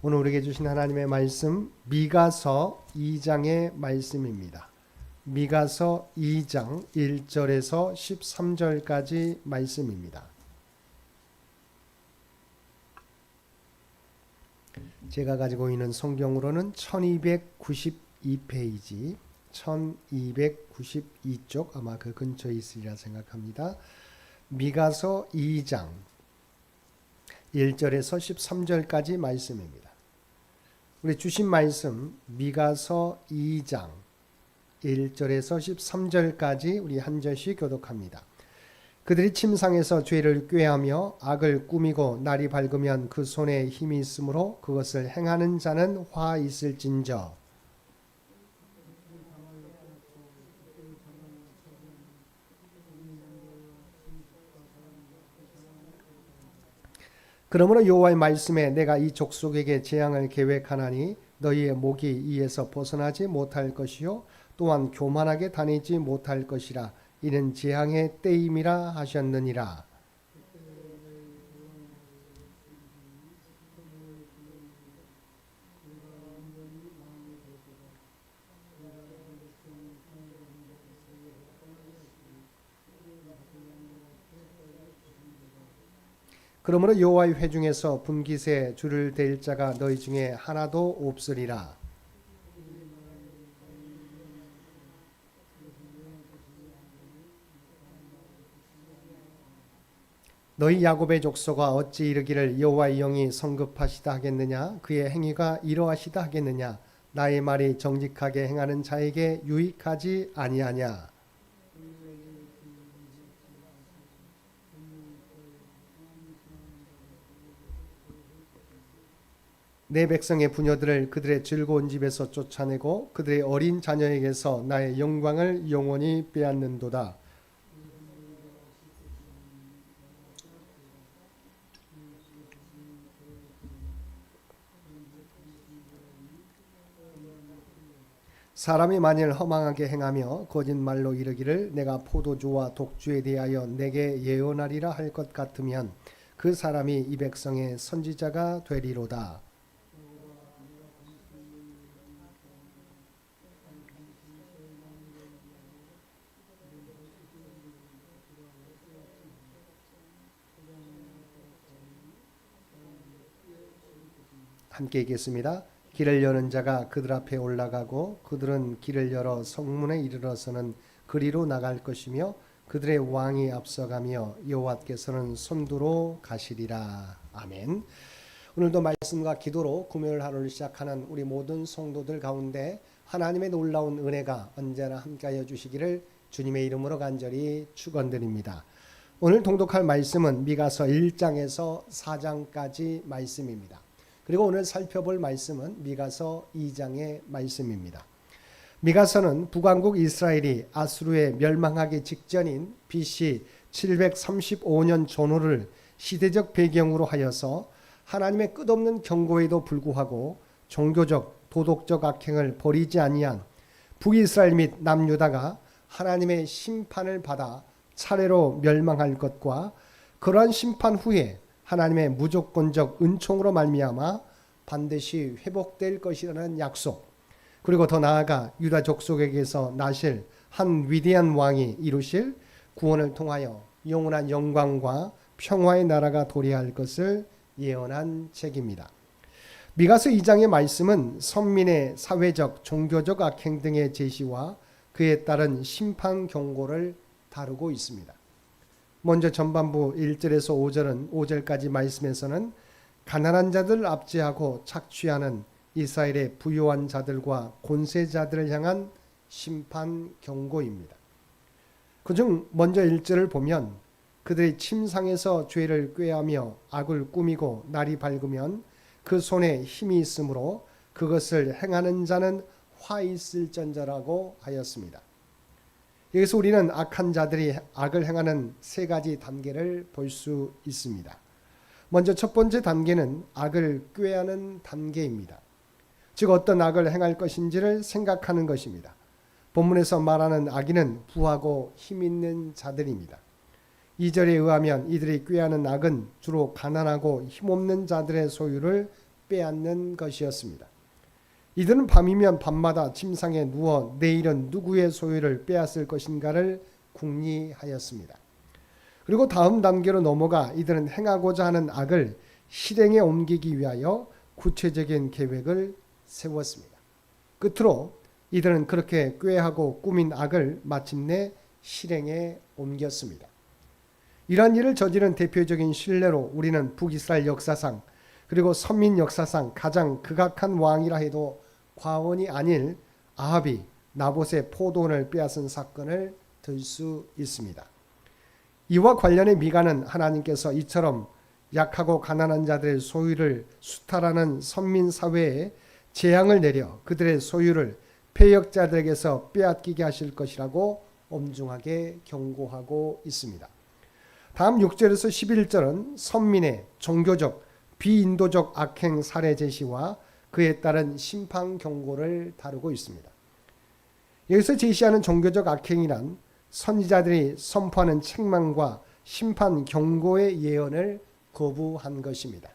오늘 우리에게 주신 하나님의 말씀 미가서 2장의 말씀입니다. 미가서 2장 1절에서 13절까지 말씀입니다. 제가 가지고 있는 성경으로는 1292페이지 1292쪽 아마 그 근처에 있으리라 생각합니다. 미가서 2장 1절에서 13절까지 말씀입니다. 우리 주신 말씀 미가서 2장 1절에서 13절까지 우리 한 절씩 교독합니다. 그들이 침상에서 죄를 꾀하며 악을 꾸미고 날이 밝으면 그 손에 힘이 있으므로 그것을 행하는 자는 화 있을진저. 그러므로 여호와의 말씀에 내가 이 족속에게 재앙을 계획하나니 너희의 목이 이에서 벗어나지 못할 것이요 또한 교만하게 다니지 못할 것이라. 이는 재앙의 때임이라 하셨느니라. 그러므로 여호와의 회중에서 분깃에 줄을 댈 자가 너희 중에 하나도 없으리라. 너희 야곱의 족속아 어찌 이르기를 여호와의 영이 성급하시다 하겠느냐 그의 행위가 이러하시다 하겠느냐 나의 말이 정직하게 행하는 자에게 유익하지 아니하냐. 내 백성의 부녀들을 그들의 즐거운 집에서 쫓아내고 그들의 어린 자녀에게서 나의 영광을 영원히 빼앗는도다. 사람이 만일 허망하게 행하며 거짓말로 이르기를 내가 포도주와 독주에 대하여 내게 예언하리라 할 것 같으면 그 사람이 이 백성의 선지자가 되리로다. 함께 읽겠습니다. 길을 여는 자가 그들 앞에 올라가고 그들은 길을 열어 성문에 이르러서는 그리로 나갈 것이며 그들의 왕이 앞서가며 여호와께서는 선두로 가시리라. 아멘. 오늘도 말씀과 기도로 금요일 하루를 시작하는 우리 모든 성도들 가운데 하나님의 놀라운 은혜가 언제나 함께하여 주시기를 주님의 이름으로 간절히 축원드립니다. 오늘 통독할 말씀은 미가서 1장에서 4장까지 말씀입니다. 그리고 오늘 살펴볼 말씀은 미가서 2장의 말씀입니다. 미가서는 북왕국 이스라엘이 아수르에 멸망하기 직전인 BC 735년 전후를 시대적 배경으로 하여서 하나님의 끝없는 경고에도 불구하고 종교적, 도덕적 악행을 버리지 아니한 북이스라엘 및 남유다가 하나님의 심판을 받아 차례로 멸망할 것과 그러한 심판 후에 하나님의 무조건적 은총으로 말미암아 반드시 회복될 것이라는 약속, 그리고 더 나아가 유다 족속에게서 나실 한 위대한 왕이 이루실 구원을 통하여 영원한 영광과 평화의 나라가 도래할 것을 예언한 책입니다. 미가서 2장의 말씀은 선민의 사회적, 종교적 악행 등의 제시와 그에 따른 심판 경고를 다루고 있습니다. 먼저 전반부 1절에서 5절까지 말씀에서는 가난한 자들을 압제하고 착취하는 이스라엘의 부유한 자들과 권세자들을 향한 심판 경고입니다. 그중 먼저 1절을 보면 그들의 침상에서 죄를 꾀하며 악을 꾸미고 날이 밝으면 그 손에 힘이 있으므로 그것을 행하는 자는 화 있을전저라고 하였습니다. 여기서 우리는 악한 자들이 악을 행하는 세 가지 단계를 볼 수 있습니다. 먼저 첫 번째 단계는 악을 꾀하는 단계입니다. 즉 어떤 악을 행할 것인지를 생각하는 것입니다. 본문에서 말하는 악인은 부하고 힘 있는 자들입니다. 2절에 의하면 이들이 꾀하는 악은 주로 가난하고 힘없는 자들의 소유를 빼앗는 것이었습니다. 이들은 밤이면 밤마다 침상에 누워 내일은 누구의 소유를 빼앗을 것인가를 궁리하였습니다. 그리고 다음 단계로 넘어가 이들은 행하고자 하는 악을 실행에 옮기기 위하여 구체적인 계획을 세웠습니다. 끝으로 이들은 그렇게 꾀하고 꾸민 악을 마침내 실행에 옮겼습니다. 이러한 일을 저지른 대표적인 신뢰로 우리는 북이스라엘 역사상 그리고 선민 역사상 가장 극악한 왕이라 해도 과언이 아닐 아합이 나봇의 포도원을 빼앗은 사건을 들 수 있습니다. 이와 관련해 미가는 하나님께서 이처럼 약하고 가난한 자들의 소유를 수탈하는 선민 사회에 재앙을 내려 그들의 소유를 패역자들에게서 빼앗기게 하실 것이라고 엄중하게 경고하고 있습니다. 다음 6절에서 11절은 선민의 종교적, 비인도적 악행 사례 제시와 그에 따른 심판 경고를 다루고 있습니다. 여기서 제시하는 종교적 악행이란 선지자들이 선포하는 책망과 심판 경고의 예언을 거부한 것입니다.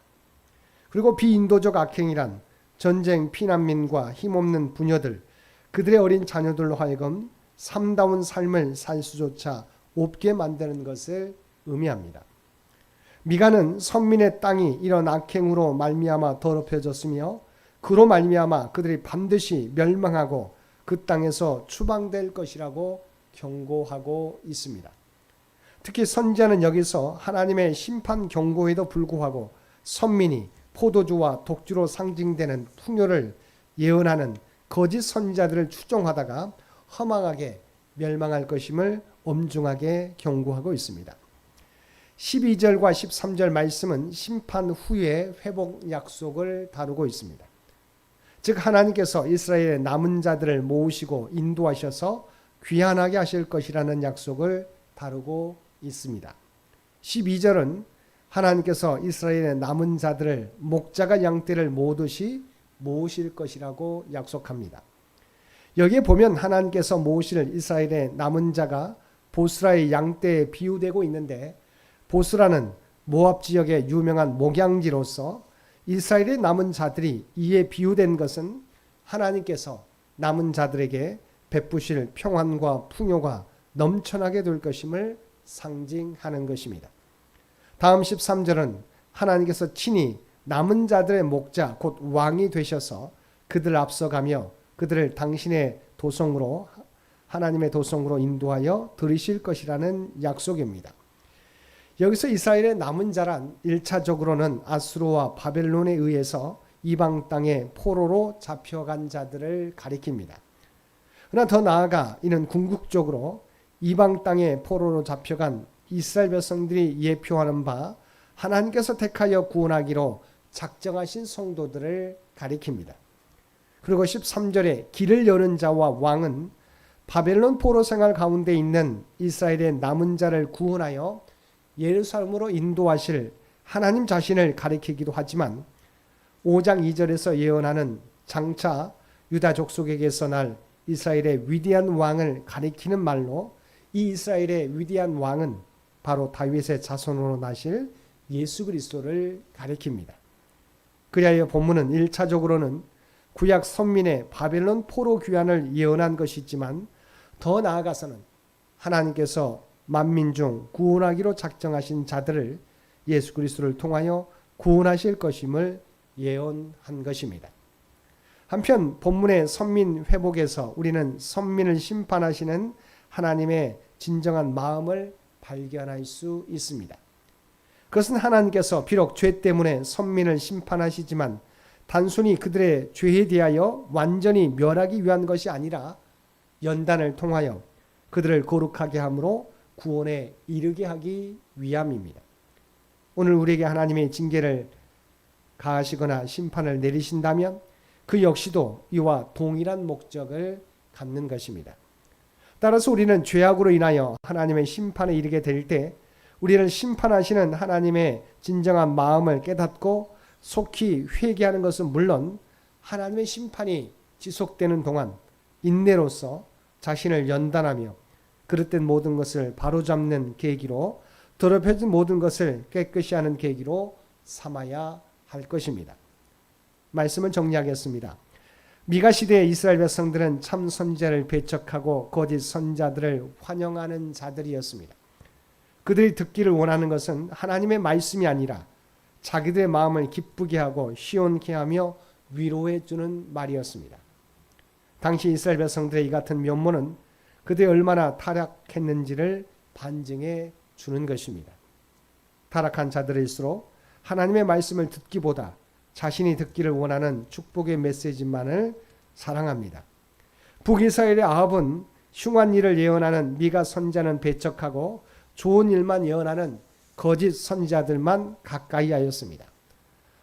그리고 비인도적 악행이란 전쟁 피난민과 힘없는 부녀들, 그들의 어린 자녀들로 하여금 삶다운 삶을 살 수조차 없게 만드는 것을 의미합니다. 미가는 선민의 땅이 이런 악행으로 말미암아 더럽혀졌으며 그로 말미암아 그들이 반드시 멸망하고 그 땅에서 추방될 것이라고 경고하고 있습니다. 특히 선지자는 여기서 하나님의 심판 경고에도 불구하고 선민이 포도주와 독주로 상징되는 풍요를 예언하는 거짓 선지자들을 추종하다가 허망하게 멸망할 것임을 엄중하게 경고하고 있습니다. 12절과 13절 말씀은 심판 후의 회복 약속을 다루고 있습니다. 즉 하나님께서 이스라엘의 남은 자들을 모으시고 인도하셔서 귀환하게 하실 것이라는 약속을 다루고 있습니다. 12절은 하나님께서 이스라엘의 남은 자들을 목자가 양떼를 모으듯이 모으실 것이라고 약속합니다. 여기에 보면 하나님께서 모으실 이스라엘의 남은 자가 보스라의 양떼에 비유되고 있는데 보스라는 모압 지역의 유명한 목양지로서 이스라엘의 남은 자들이 이에 비유된 것은 하나님께서 남은 자들에게 베푸실 평안과 풍요가 넘쳐나게 될 것임을 상징하는 것입니다. 다음 13절은 하나님께서 친히 남은 자들의 목자 곧 왕이 되셔서 그들 앞서가며 그들을 당신의 도성으로 하나님의 도성으로 인도하여 들이실 것이라는 약속입니다. 여기서 이스라엘의 남은 자란 1차적으로는 아수르와 바벨론에 의해서 이방 땅의 포로로 잡혀간 자들을 가리킵니다. 그러나 더 나아가 이는 궁극적으로 이방 땅의 포로로 잡혀간 이스라엘 백성들이 예표하는 바 하나님께서 택하여 구원하기로 작정하신 성도들을 가리킵니다. 그리고 13절에 길을 여는 자와 왕은 바벨론 포로 생활 가운데 있는 이스라엘의 남은 자를 구원하여 예루살렘으로 인도하실 하나님 자신을 가리키기도 하지만 5장 2절에서 예언하는 장차 유다 족속에게서 날 이스라엘의 위대한 왕을 가리키는 말로 이 이스라엘의 위대한 왕은 바로 다윗의 자손으로 나실 예수 그리스도를 가리킵니다. 그리하여 본문은 1차적으로는 구약 선민의 바벨론 포로 귀환을 예언한 것이지만 더 나아가서는 하나님께서 만민 중 구원하기로 작정하신 자들을 예수 그리스도를 통하여 구원하실 것임을 예언한 것입니다. 한편 본문의 선민 회복에서 우리는 선민을 심판하시는 하나님의 진정한 마음을 발견할 수 있습니다. 그것은 하나님께서 비록 죄 때문에 선민을 심판하시지만 단순히 그들의 죄에 대하여 완전히 멸하기 위한 것이 아니라 연단을 통하여 그들을 거룩하게 함으로 구원에 이르게 하기 위함입니다. 오늘 우리에게 하나님의 징계를 가하시거나 심판을 내리신다면 그 역시도 이와 동일한 목적을 갖는 것입니다. 따라서 우리는 죄악으로 인하여 하나님의 심판에 이르게 될 때 우리를 심판하시는 하나님의 진정한 마음을 깨닫고 속히 회개하는 것은 물론 하나님의 심판이 지속되는 동안 인내로서 자신을 연단하며 그릇된 모든 것을 바로잡는 계기로 더럽혀진 모든 것을 깨끗이 하는 계기로 삼아야 할 것입니다. 말씀을 정리하겠습니다. 미가 시대의 이스라엘 백성들은 참 선지자를 배척하고 거짓 선자들을 환영하는 자들이었습니다. 그들이 듣기를 원하는 것은 하나님의 말씀이 아니라 자기들의 마음을 기쁘게 하고 시원케 하며 위로해 주는 말이었습니다. 당시 이스라엘 백성들의 이 같은 면모는 그들이 얼마나 타락했는지를 반증해 주는 것입니다. 타락한 자들일수록 하나님의 말씀을 듣기보다 자신이 듣기를 원하는 축복의 메시지만을 사랑합니다. 북이스라엘의 아합은 흉한 일을 예언하는 미가 선자는 배척하고 좋은 일만 예언하는 거짓 선지자들만 가까이 하였습니다.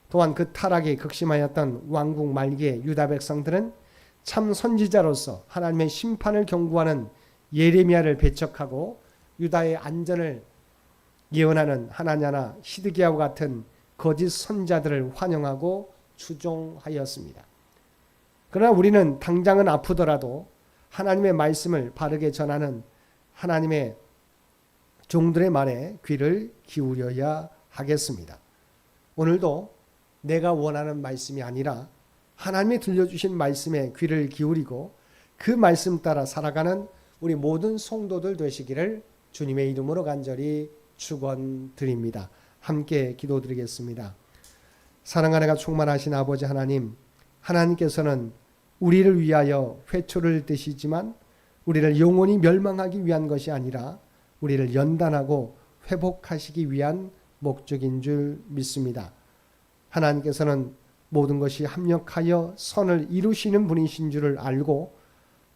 또한 그 타락이 극심하였던 왕국 말기의 유다 백성들은 참 선지자로서 하나님의 심판을 경고하는 예레미야를 배척하고 유다의 안전을 예언하는 하나냐나 시드기야와 같은 거짓 선자들을 환영하고 추종하였습니다. 그러나 우리는 당장은 아프더라도 하나님의 말씀을 바르게 전하는 하나님의 종들의 말에 귀를 기울여야 하겠습니다. 오늘도 내가 원하는 말씀이 아니라 하나님이 들려주신 말씀에 귀를 기울이고 그 말씀 따라 살아가는 우리 모든 성도들 되시기를 주님의 이름으로 간절히 축원드립니다. 함께 기도드리겠습니다. 사랑하는 가 충만하신 아버지 하나님, 하나님께서는 우리를 위하여 회초를 드시지만 우리를 영원히 멸망하기 위한 것이 아니라 우리를 연단하고 회복하시기 위한 목적인 줄 믿습니다. 하나님께서는 모든 것이 합력하여 선을 이루시는 분이신 줄을 알고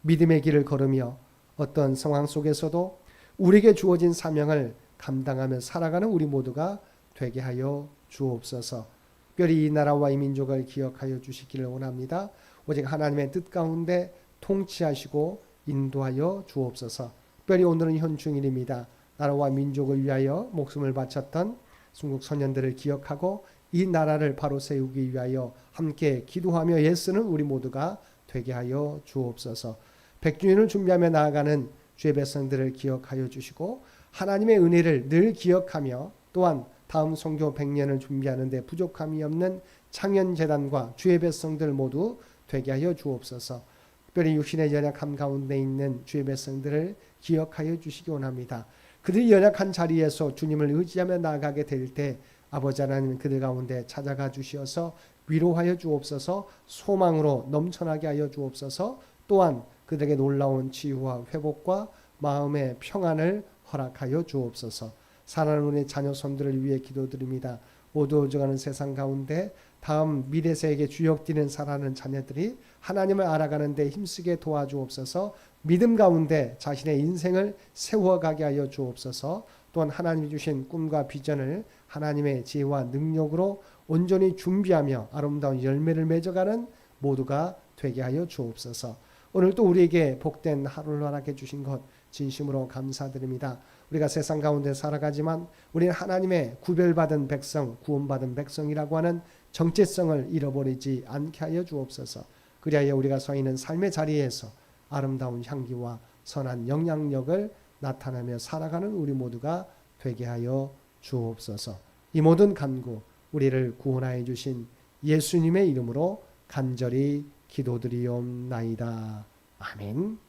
믿음의 길을 걸으며 어떤 상황 속에서도 우리에게 주어진 사명을 감당하며 살아가는 우리 모두가 되게 하여 주옵소서. 특별히 이 나라와 이 민족을 기억하여 주시기를 원합니다. 오직 하나님의 뜻 가운데 통치하시고 인도하여 주옵소서. 특별히 오늘은 현충일입니다. 나라와 민족을 위하여 목숨을 바쳤던 중국 선현들을 기억하고 이 나라를 바로 세우기 위하여 함께 기도하며 애쓰는 우리 모두가 되게 하여 주옵소서. 백주년을 준비하며 나아가는 주의 백성들을 기억하여 주시고 하나님의 은혜를 늘 기억하며 또한 다음 선교 100년을 준비하는 데 부족함이 없는 창현재단과 주의 백성들 모두 되게 하여 주옵소서. 특별히 육신의 연약함 가운데 있는 주의 백성들을 기억하여 주시기 원합니다. 그들이 연약한 자리에서 주님을 의지하며 나아가게 될 때 아버지 하나님 그들 가운데 찾아가 주시어서 위로하여 주옵소서. 소망으로 넘쳐나게 하여 주옵소서. 또한 그들에게 놀라운 치유와 회복과 마음의 평안을 허락하여 주옵소서. 사랑하는 우리 자녀 손들을 위해 기도드립니다. 어두워져가는 세상 가운데 다음 미래 세계에 주역되는 살아가는 자녀들이 하나님을 알아가는 데 힘쓰게 도와주옵소서. 믿음 가운데 자신의 인생을 세워가게 하여 주옵소서. 또한 하나님이 주신 꿈과 비전을 하나님의 지혜와 능력으로 온전히 준비하며 아름다운 열매를 맺어가는 모두가 되게 하여 주옵소서. 오늘 또 우리에게 복된 하루를 허락해 주신 것 진심으로 감사드립니다. 우리가 세상 가운데 살아가지만 우리는 하나님의 구별받은 백성, 구원받은 백성이라고 하는 정체성을 잃어버리지 않게 하여 주옵소서. 그리하여 우리가 서 있는 삶의 자리에서 아름다운 향기와 선한 영향력을 나타내며 살아가는 우리 모두가 되게 하여 주옵소서. 이 모든 간구 우리를 구원하여 주신 예수님의 이름으로 간절히 기도드리옵나이다. 아멘.